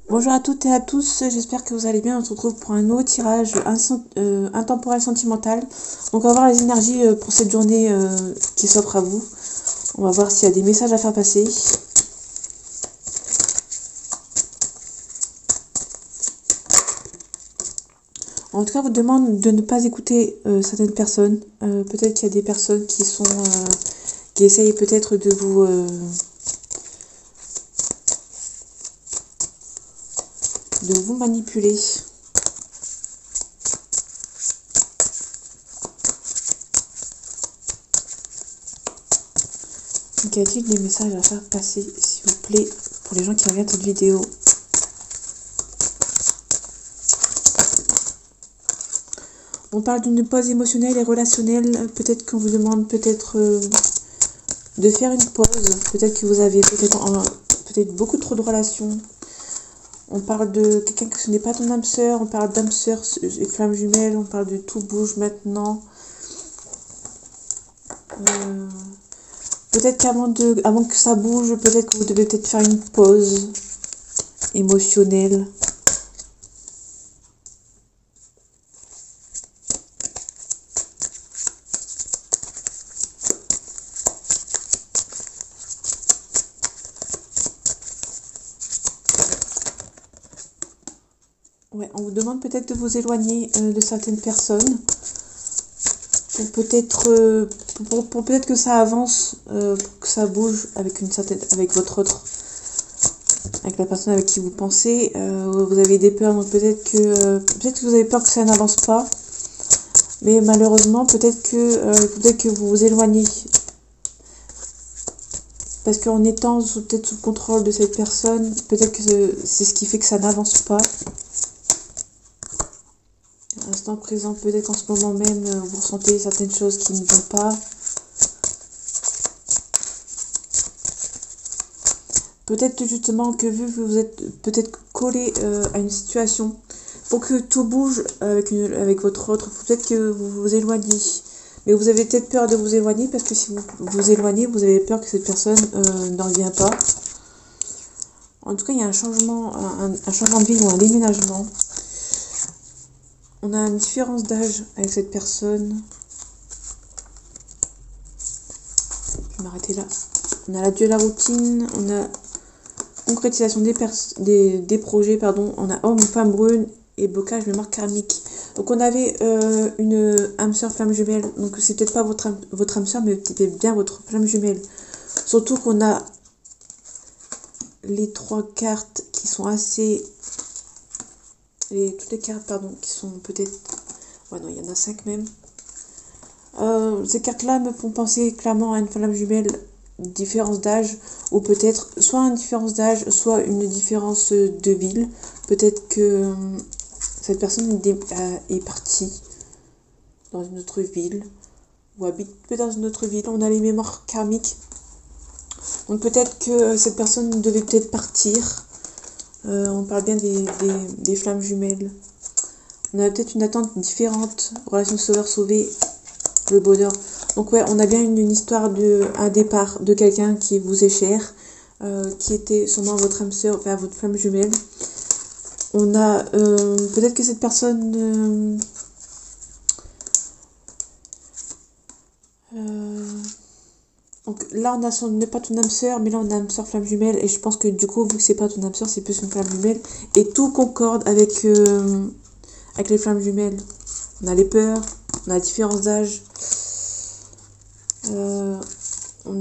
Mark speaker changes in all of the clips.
Speaker 1: Bonjour à toutes et à tous, j'espère que vous allez bien. On se retrouve pour un nouveau tirage intemporel sentimental. Donc on va voir les énergies pour cette journée qui s'offre à vous. On va voir s'il y a des messages à faire passer. En tout cas, on vous demande de ne pas écouter certaines personnes. Peut-être qu'il y a des personnes qui essayent peut-être de vous manipuler. Donc, y a-t-il des messages à faire passer, s'il vous plaît, pour les gens qui regardent cette vidéo? On parle d'une pause émotionnelle et relationnelle. Peut-être qu'on vous demande de faire une pause. Peut-être que vous avez peut-être beaucoup trop de relations. On parle de quelqu'un que ce n'est pas ton âme sœur. On parle d'âme sœur et flamme jumelle. On parle de tout bouge maintenant. Peut-être avant que ça bouge, peut-être que vous devez peut-être faire une pause émotionnelle. Ouais, on vous demande peut-être de vous éloigner de certaines personnes pour peut-être que ça avance, que ça bouge avec avec avec la personne avec qui vous pensez. Vous avez des peurs, donc peut-être que vous avez peur que ça n'avance pas, mais malheureusement peut-être que vous vous éloignez parce qu'en étant peut-être sous le contrôle de cette personne, peut-être que c'est ce qui fait que ça n'avance pas. À l'instant présent, peut-être qu'en ce moment même, vous ressentez certaines choses qui ne vont pas. Peut-être justement que vu que vous êtes peut-être collé à une situation, pour que tout bouge avec votre autre, peut-être que vous vous éloignez. Mais vous avez peut-être peur de vous éloigner parce que si vous vous éloignez, vous avez peur que cette personne n'en vienne pas. En tout cas, il y a un changement de vie ou un déménagement. On a une différence d'âge avec cette personne. Je vais m'arrêter là. On a l'adieu à la routine. On a concrétisation des projets. Pardon. On a homme, femme brune et blocage mémoire karmique. Donc on avait une âme sœur flamme jumelle. Donc c'est peut-être pas votre âme sœur, mais peut-être bien votre flamme jumelle. Surtout qu'on a les 3 cartes qui sont assez... toutes les cartes, pardon, qui sont peut-être... Ouais, non, il y en a 5 même. Ces cartes-là me font penser clairement à une flamme jumelle, différence d'âge, ou peut-être soit une différence d'âge, soit une différence de ville. Peut-être que cette personne est partie dans une autre ville, ou habite peut-être dans une autre ville. On a les mémoires karmiques. Donc peut-être que cette personne devait peut-être partir. On parle bien des flammes jumelles. On a peut-être une attente différente. Relation sauveur-sauvé, le bonheur. Donc ouais, on a bien une histoire un départ de quelqu'un qui vous est cher, qui était sûrement votre âme sœur, enfin votre flamme jumelle. On a peut-être que cette personne... donc là on a n'est pas ton âme sœur, mais là on a âme sœur flamme jumelle, et je pense que du coup vu que c'est pas ton âme sœur, c'est plus une flamme jumelle, et tout concorde avec les flammes jumelles. On a les peurs, on a la différence d'âge, on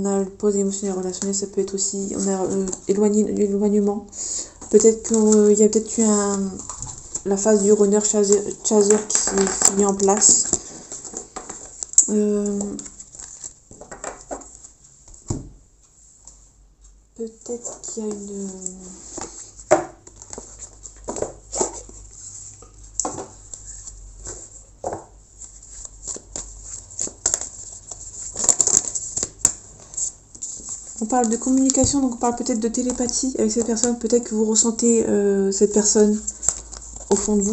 Speaker 1: a le pause émotionnel relationnel, ça peut être aussi, on a l'éloignement. Peut-être qu'il y a peut-être eu la phase du runner chaser qui s'est mis en place. Peut-être qu'il y a une... On parle de communication, donc on parle peut-être de télépathie avec cette personne. Peut-être que vous ressentez cette personne au fond de vous.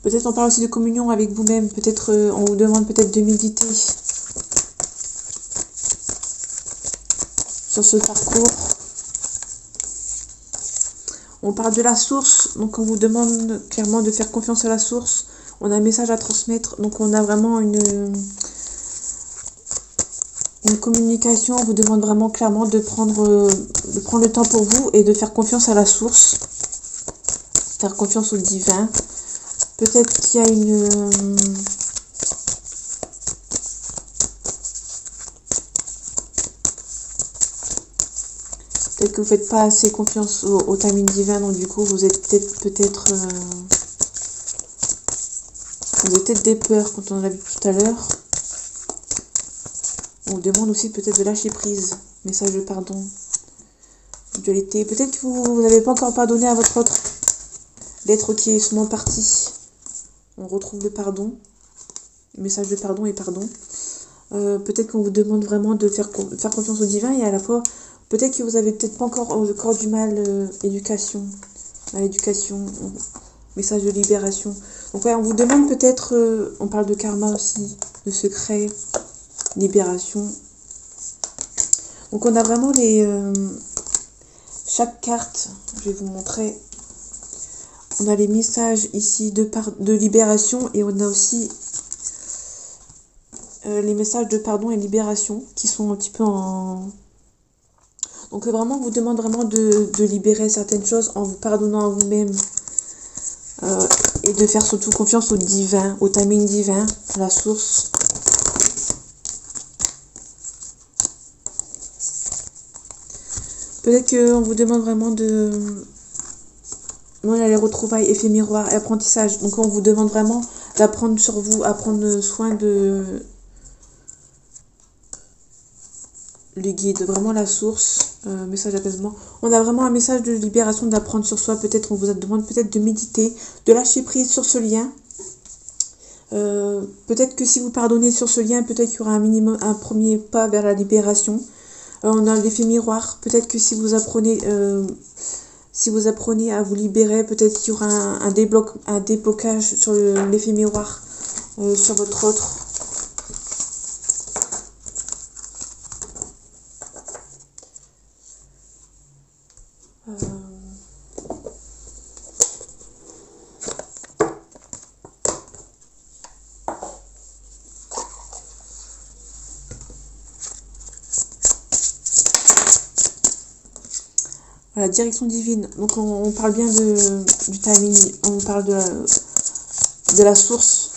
Speaker 1: Peut-être on parle aussi de communion avec vous-même. Peut-être on vous demande peut-être de méditer. sur ce parcours. On parle de la source, donc on vous demande clairement de faire confiance à la source. On a un message à transmettre, donc on a vraiment une communication. On vous demande vraiment clairement de prendre le temps pour vous et de faire confiance à la source. Faire confiance au divin. Peut-être qu'il y a peut-être que vous ne faites pas assez confiance au timing divin, donc du coup vous êtes peut-être vous avez peut-être des peurs quand on l'a vu tout à l'heure. On vous demande aussi peut-être de lâcher prise. Message de pardon. Dualité. Peut-être que vous n'avez pas encore pardonné à votre autre. L'être qui est souvent parti. On retrouve le pardon. Message de pardon et pardon. Peut-être qu'on vous demande vraiment de faire confiance au divin et à la fois, peut-être que vous avez peut-être pas encore du mal éducation. À l'éducation. Message de libération. Donc ouais, on vous demande peut-être, on parle de karma aussi, de secret, libération. Donc on a vraiment chaque carte, je vais vous montrer. On a les messages ici de libération et on a aussi les messages de pardon et libération qui sont un petit peu en... Donc vraiment, on vous demande vraiment de libérer certaines choses en vous pardonnant à vous-même. Et de faire surtout confiance au divin, au timing divin, à la source. Peut-être qu'on vous demande vraiment de... Non, il y a les retrouvailles, effet miroir et apprentissage. Donc on vous demande vraiment d'apprendre sur vous, à prendre soin de... Le guide, vraiment la source, message d'apaisement. On a vraiment un message de libération, d'apprendre sur soi. Peut-être on vous demande peut-être de méditer, de lâcher prise sur ce lien. Peut-être que si vous pardonnez sur ce lien, peut-être qu'il y aura un premier pas vers la libération. On a l'effet miroir. Peut-être que si vous apprenez à vous libérer, peut-être qu'il y aura un déblocage sur l'effet miroir sur votre autre. Voilà, direction divine. Donc on parle bien du timing, on parle de la source.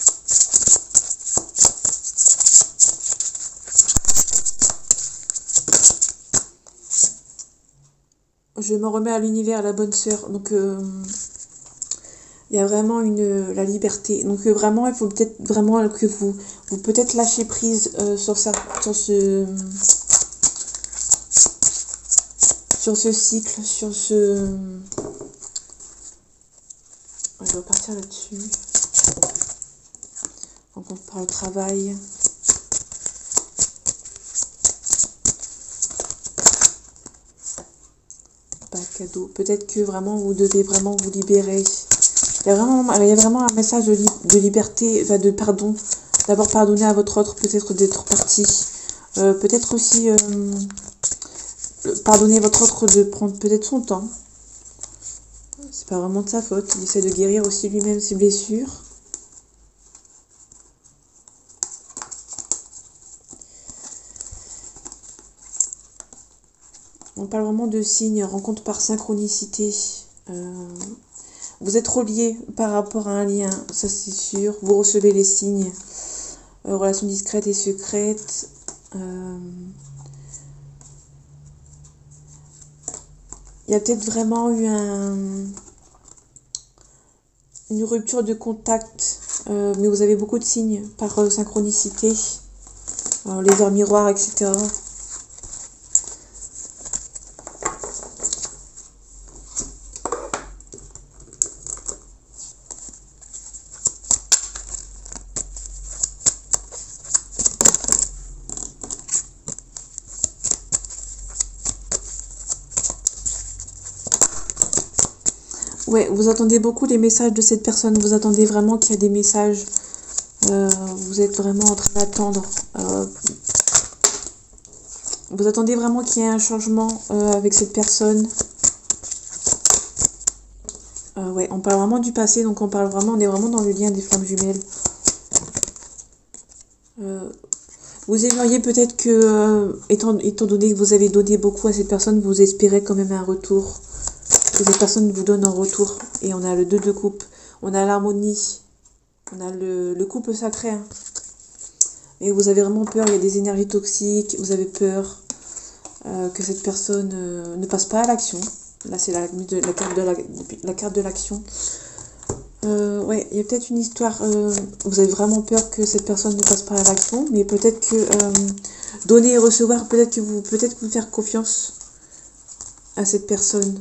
Speaker 1: Je me remets à l'univers, la bonne sœur. Donc il y a vraiment la liberté. Donc vraiment, il faut peut-être vraiment que vous peut-être lâchez prise sur ce cycle, sur ce... Je vais partir là-dessus. Donc on parle travail. Pas cadeau. Peut-être que vraiment vous devez vraiment vous libérer. Il y a vraiment un message de liberté, enfin de pardon. D'abord pardonner à votre autre, peut-être d'être parti. Peut-être aussi... pardonner votre autre de prendre peut-être son temps. C'est pas vraiment de sa faute. Il essaie de guérir aussi lui-même ses blessures. On parle vraiment de signes, rencontre par synchronicité. Vous êtes reliés par rapport à un lien, ça c'est sûr. Vous recevez les signes. Relation discrète et secrète. Il y a peut-être vraiment eu une rupture de contact, mais vous avez beaucoup de signes par synchronicité, les heures miroirs, etc. Ouais, vous attendez beaucoup les messages de cette personne, vous attendez vraiment qu'il y a des messages, vous êtes vraiment en train d'attendre. Vous attendez vraiment qu'il y ait un changement avec cette personne. Ouais, on parle vraiment du passé, donc on est vraiment dans le lien des flammes jumelles. Vous aimeriez peut-être que, étant donné que vous avez donné beaucoup à cette personne, vous espérez quand même un retour. Que cette personne vous donne un retour. Et on a le 2 de coupe. On a l'harmonie. On a le couple sacré. Hein. Et vous avez vraiment peur, il y a des énergies toxiques. Vous avez peur que cette personne ne passe pas à l'action. Là, c'est la carte de l'action. Ouais, il y a peut-être une histoire, vous avez vraiment peur que cette personne ne passe pas à l'action, mais peut-être que donner et recevoir, peut-être que vous faire confiance à cette personne.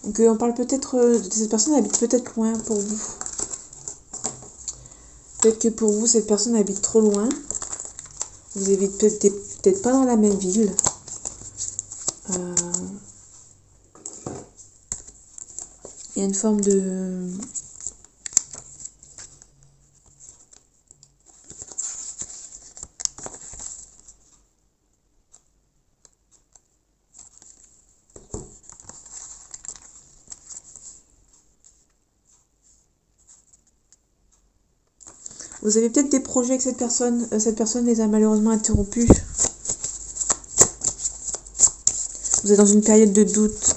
Speaker 1: Donc on parle peut-être de cette personne habite peut-être loin pour vous. Peut-être que pour vous, cette personne habite trop loin. Vous habitez peut-être pas dans la même ville. Il y a une forme de... Vous avez peut-être des projets avec cette personne les a malheureusement interrompus. Vous êtes dans une période de doute.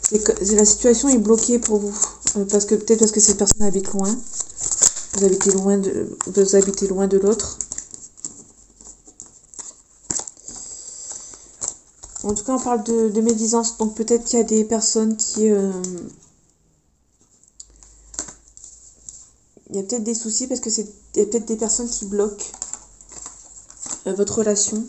Speaker 1: La situation est bloquée pour vous. Peut-être parce que cette personne habite loin. Vous habitez loin de l'autre. En tout cas, on parle de médisance. Donc peut-être qu'il y a des personnes qui... Il y a peut-être des soucis parce que il y a peut-être des personnes qui bloquent votre relation.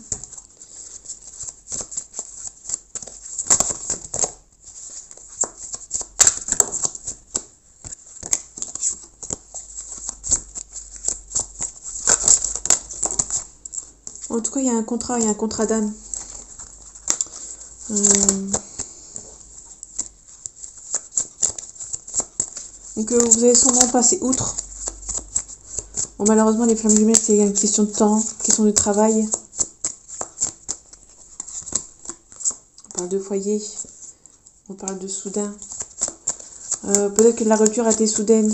Speaker 1: En tout cas, il y a un contrat d'âme. Donc vous avez sûrement passé outre. Bon, malheureusement, les flammes jumelles, c'est une question de temps, question de travail. On parle de foyer, on parle de soudain. Peut-être que la rupture a été soudaine.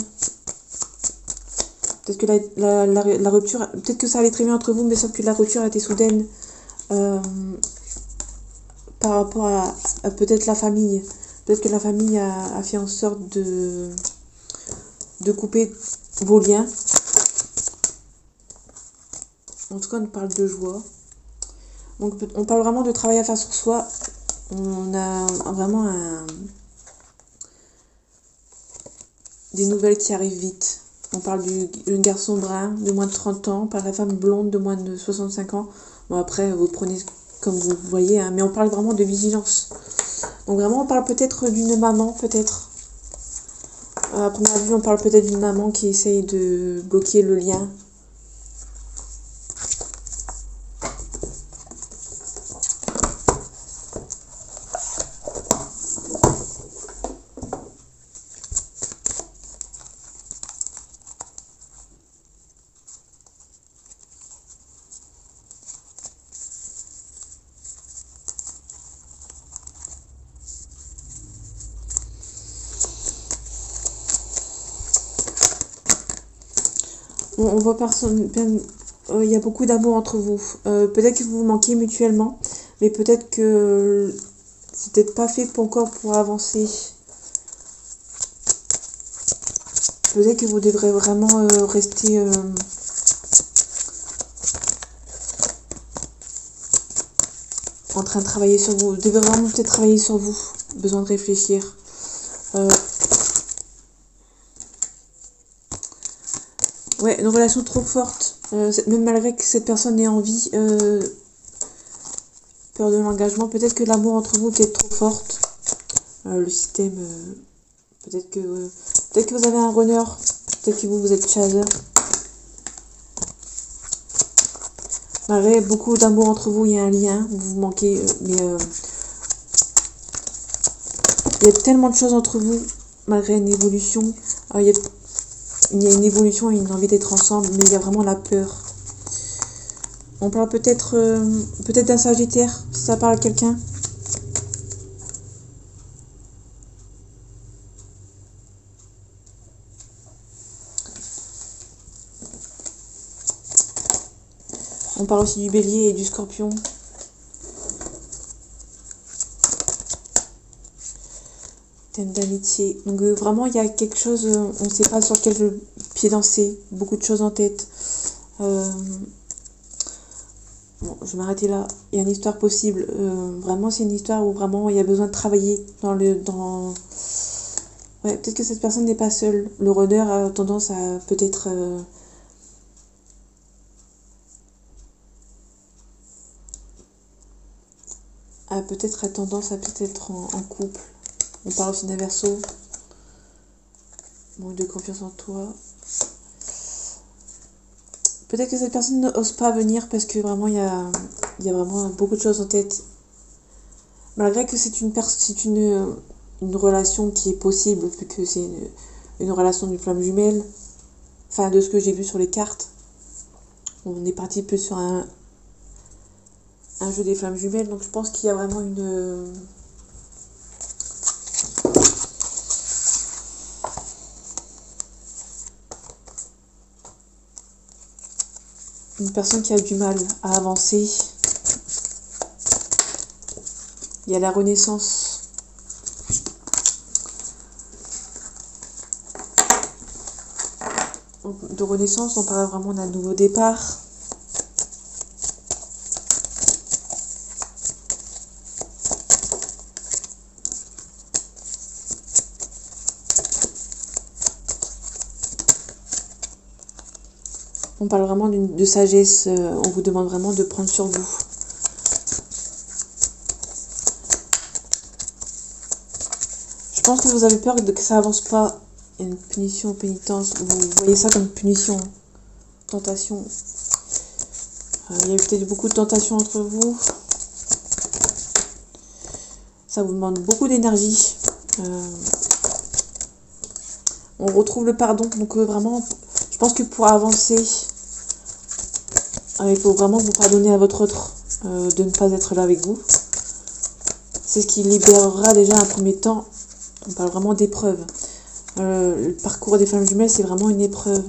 Speaker 1: Peut-être que la rupture, peut-être que ça allait très bien entre vous, mais sauf que la rupture a été soudaine par rapport à peut-être la famille. Peut-être que la famille a fait en sorte de couper vos liens. En tout cas, on parle de joie. Donc, on parle vraiment de travail à faire sur soi. On a vraiment des nouvelles qui arrivent vite. On parle du garçon brun de moins de 30 ans, par la femme blonde de moins de 65 ans. Bon, après, vous prenez comme vous voyez, hein, mais on parle vraiment de vigilance. Donc, vraiment, on parle peut-être d'une maman, peut-être. À première vue, on parle peut-être d'une maman qui essaye de bloquer le lien. On voit personne. Il y a beaucoup d'amour entre vous. Peut-être que vous vous manquez mutuellement, mais peut-être que c'est peut-être pas fait encore pour avancer. Peut-être que vous devrez vraiment rester en train de travailler sur vous. Vous devez vraiment peut-être travailler sur vous. Besoin de réfléchir. Ouais, une relation trop forte, même malgré que cette personne ait envie, peur de l'engagement, peut-être que l'amour entre vous est trop forte. Le système, peut-être que vous avez un runner, peut-être que vous êtes chaser. Malgré beaucoup d'amour entre vous, il y a un lien, vous vous manquez, mais il y a tellement de choses entre vous, malgré une évolution. Il y a une évolution et une envie d'être ensemble, mais il y a vraiment la peur. On parle peut-être d'un Sagittaire, si ça parle à quelqu'un. On parle aussi du Bélier et du Scorpion. Thème d'amitié. Donc vraiment, il y a quelque chose, on ne sait pas sur quel pied danser. Beaucoup de choses en tête. Bon, je vais m'arrêter là. Il y a une histoire possible. Vraiment, c'est une histoire où vraiment il y a besoin de travailler Ouais, peut-être que cette personne n'est pas seule. Le runner a tendance à peut-être être en couple. On parle aussi d'un Verseau. Manque de confiance en toi. Peut-être que cette personne n'ose pas venir parce que vraiment il y a vraiment beaucoup de choses en tête. Malgré que c'est une relation qui est possible, vu que c'est une relation d'une flamme jumelle. Enfin, de ce que j'ai vu sur les cartes. On est parti plus sur un jeu des flammes jumelles. Donc je pense qu'il y a vraiment une personne qui a du mal à avancer. Il y a la renaissance. De renaissance, on parle vraiment d'un nouveau départ. On parle vraiment de sagesse, on vous demande vraiment de prendre sur vous. Je pense que vous avez peur que ça avance pas. Il y a une punition, pénitence. Vous voyez ça comme punition, tentation. Il y a eu peut-être beaucoup de tentations entre vous. Ça vous demande beaucoup d'énergie. On retrouve le pardon. Donc vraiment, je pense que pour avancer, il faut vraiment vous pardonner à votre autre de ne pas être là avec vous. C'est ce qui libérera déjà un premier temps. On parle vraiment d'épreuve. Le parcours des flammes jumelles, c'est vraiment une épreuve.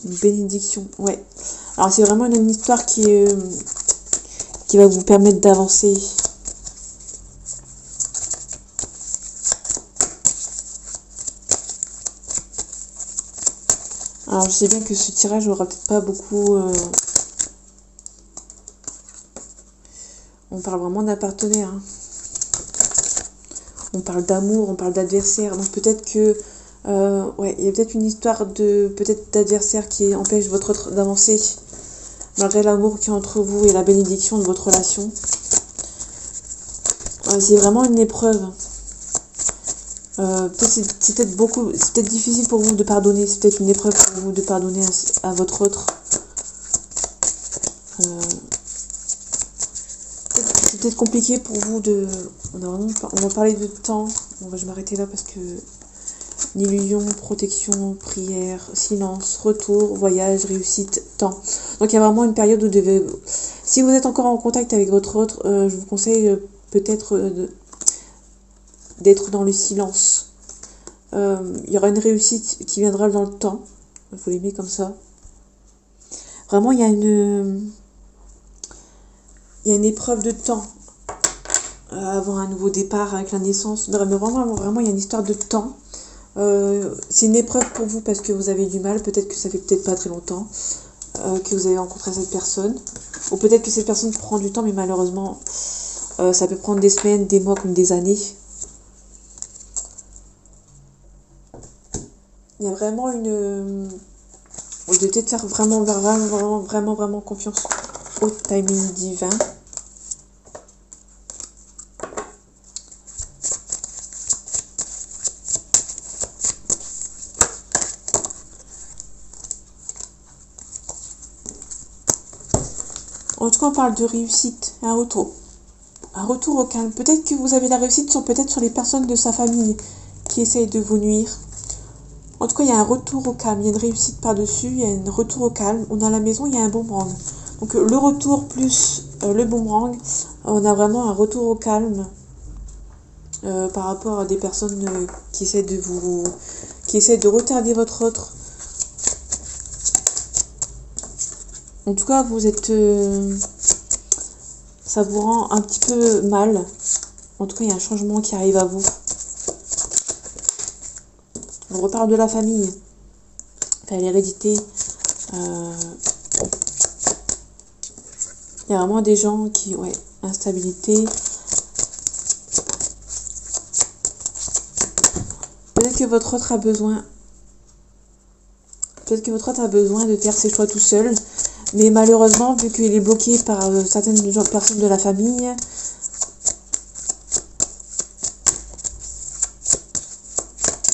Speaker 1: Une bénédiction, ouais. Alors c'est vraiment une histoire qui va vous permettre d'avancer. Alors je sais bien que ce tirage aura peut-être pas beaucoup... On parle vraiment d'un partenaire. Hein. On parle d'amour, on parle d'adversaire. Donc peut-être que... ouais, il y a peut-être une histoire d'adversaire qui empêche votre autre d'avancer. Malgré l'amour qui est entre vous et la bénédiction de votre relation. C'est vraiment une épreuve. C'est peut-être difficile pour vous de pardonner. C'est peut-être une épreuve pour vous de pardonner à votre autre. C'est peut-être compliqué pour vous de... On va parler de temps. Je vais m'arrêter là parce que... Illusion, protection, prière, silence, retour, voyage, réussite, temps. Donc il y a vraiment une période où vous devez... Si vous êtes encore en contact avec votre autre, je vous conseille peut-être d'être dans le silence. Il y aura une réussite qui viendra dans le temps. Il faut l'aimer comme ça. Vraiment, il y a une épreuve de temps avant un nouveau départ avec la naissance. Mais vraiment, il y a une histoire de temps. C'est une épreuve pour vous parce que vous avez du mal. Peut-être que ça fait peut-être pas très longtemps que vous avez rencontré cette personne. Ou peut-être que cette personne prend du temps, mais malheureusement, ça peut prendre des semaines, des mois, comme des années. Il y a vraiment vous devez peut-être faire vraiment confiance au timing divin. En tout cas, on parle de réussite, un retour au calme. Peut-être que vous avez la réussite peut-être sur les personnes de sa famille. qui essaye de vous nuire. En tout cas, il y a un retour au calme, il y a une réussite par-dessus, il y a un retour au calme. On a à la maison, il y a un boomerang. Donc le retour plus le boomerang, on a vraiment un retour au calme par rapport à des personnes qui essaient de retarder votre autre. En tout cas, vous êtes... ça vous rend un petit peu mal. En tout cas, il y a un changement qui arrive à vous. On reparle de la famille. Enfin, l'hérédité. Il y a vraiment des gens qui... Ouais, instabilité. Peut-être que votre autre a besoin... Peut-être que votre autre a besoin de faire ses choix tout seul. Mais malheureusement, vu qu'il est bloqué par certaines personnes de la famille...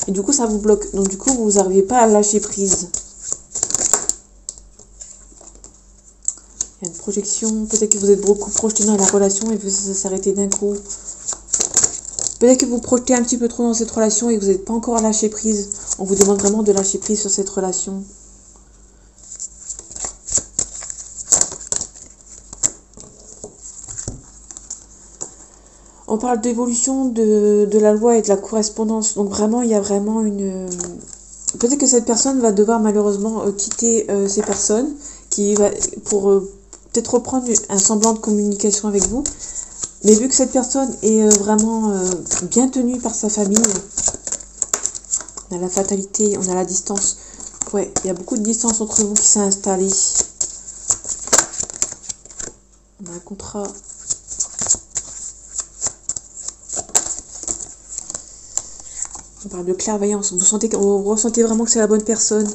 Speaker 1: Et du coup, ça vous bloque. Donc du coup, vous n'arrivez pas à lâcher prise. Il y a une projection. Peut-être que vous êtes beaucoup projeté dans la relation et que ça s'arrêter d'un coup. Peut-être que vous projetez un petit peu trop dans cette relation et que vous n'êtes pas encore à lâcher prise. On vous demande vraiment de lâcher prise sur cette relation. On parle d'évolution de la loi et de la correspondance. Donc vraiment, il y a vraiment une... Peut-être que cette personne va devoir malheureusement quitter ces personnes pour peut-être reprendre un semblant de communication avec vous. Mais vu que cette personne est vraiment bien tenue par sa famille, on a la fatalité, on a la distance. Ouais, il y a beaucoup de distance entre vous qui s'est installée. On a un contrat... On parle de clairvoyance. Vous ressentez vraiment que c'est la bonne personne.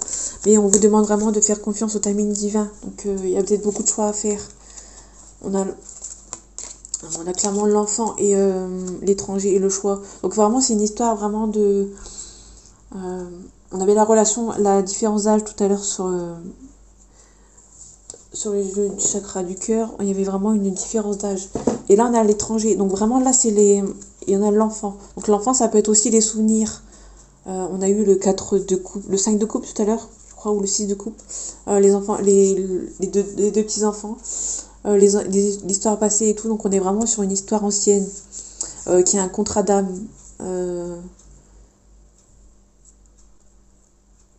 Speaker 1: Mais on vous demande vraiment de faire confiance au timing divin. Donc il y a peut-être beaucoup de choix à faire. On a clairement l'enfant et l'étranger et le choix. Donc vraiment c'est une histoire vraiment de... on avait la différence d'âge tout à l'heure sur les jeux du chakra du cœur. Il y avait vraiment une différence d'âge. Et là on a l'étranger. Donc vraiment là c'est les... Il y en a l'enfant. Donc l'enfant, ça peut être aussi les souvenirs. On a eu le 4 de coupe, le 5 de coupe tout à l'heure, je crois, ou le 6 de coupe. Les enfants, les deux petits-enfants. L'histoire passée et tout. Donc on est vraiment sur une histoire ancienne. Qui a un contrat d'âme.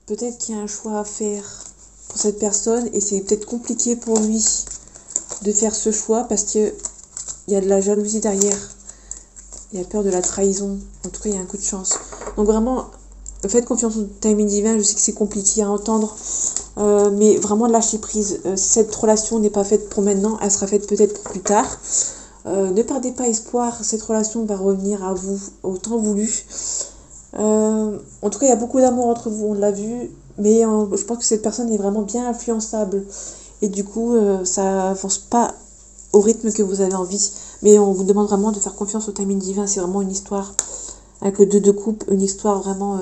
Speaker 1: Peut-être qu'il y a un choix à faire pour cette personne. Et c'est peut-être compliqué pour lui de faire ce choix. Parce qu'il y a de la jalousie derrière. Il y a peur de la trahison. En tout cas, il y a un coup de chance. Donc vraiment, faites confiance au timing divin. Je sais que c'est compliqué à entendre. Mais vraiment, lâchez prise. Si cette relation n'est pas faite pour maintenant, elle sera faite peut-être pour plus tard. Ne perdez pas espoir. Cette relation va revenir à vous au temps voulu. En tout cas, il y a beaucoup d'amour entre vous. On l'a vu. Mais je pense que cette personne est vraiment bien influençable. Et du coup, ça avance pas au rythme que vous avez envie. Mais on vous demande vraiment de faire confiance au timing divin. C'est vraiment une histoire avec le 2 de coupe. Une histoire vraiment...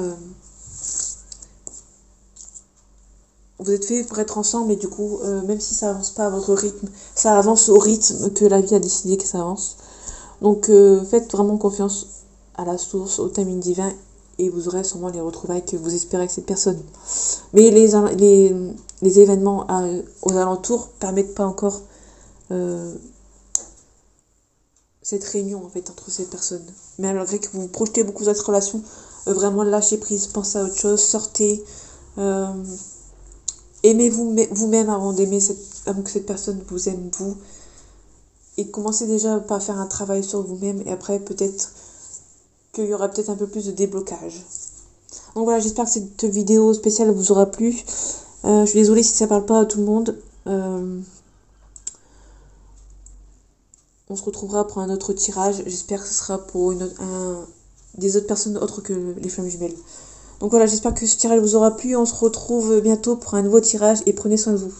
Speaker 1: Vous êtes fait pour être ensemble et du coup, même si ça avance pas à votre rythme, ça avance au rythme que la vie a décidé que ça avance. Donc faites vraiment confiance à la source, au timing divin et vous aurez sûrement les retrouvailles que vous espérez avec cette personne. Mais les événements aux alentours permettent pas encore... cette réunion en fait entre ces personnes. Mais alors que vous projetez beaucoup dans cette relation, vraiment lâchez prise, pensez à autre chose, sortez, aimez-vous vous-même avant que cette personne vous aime vous, et commencez déjà par faire un travail sur vous-même et après peut-être qu'il y aura peut-être un peu plus de déblocage. Donc voilà, j'espère que cette vidéo spéciale vous aura plu. Je suis désolée si ça parle pas à tout le monde. On se retrouvera pour un autre tirage. J'espère que ce sera pour des autres personnes autres que les flammes jumelles. Donc voilà, j'espère que ce tirage vous aura plu. On se retrouve bientôt pour un nouveau tirage et prenez soin de vous.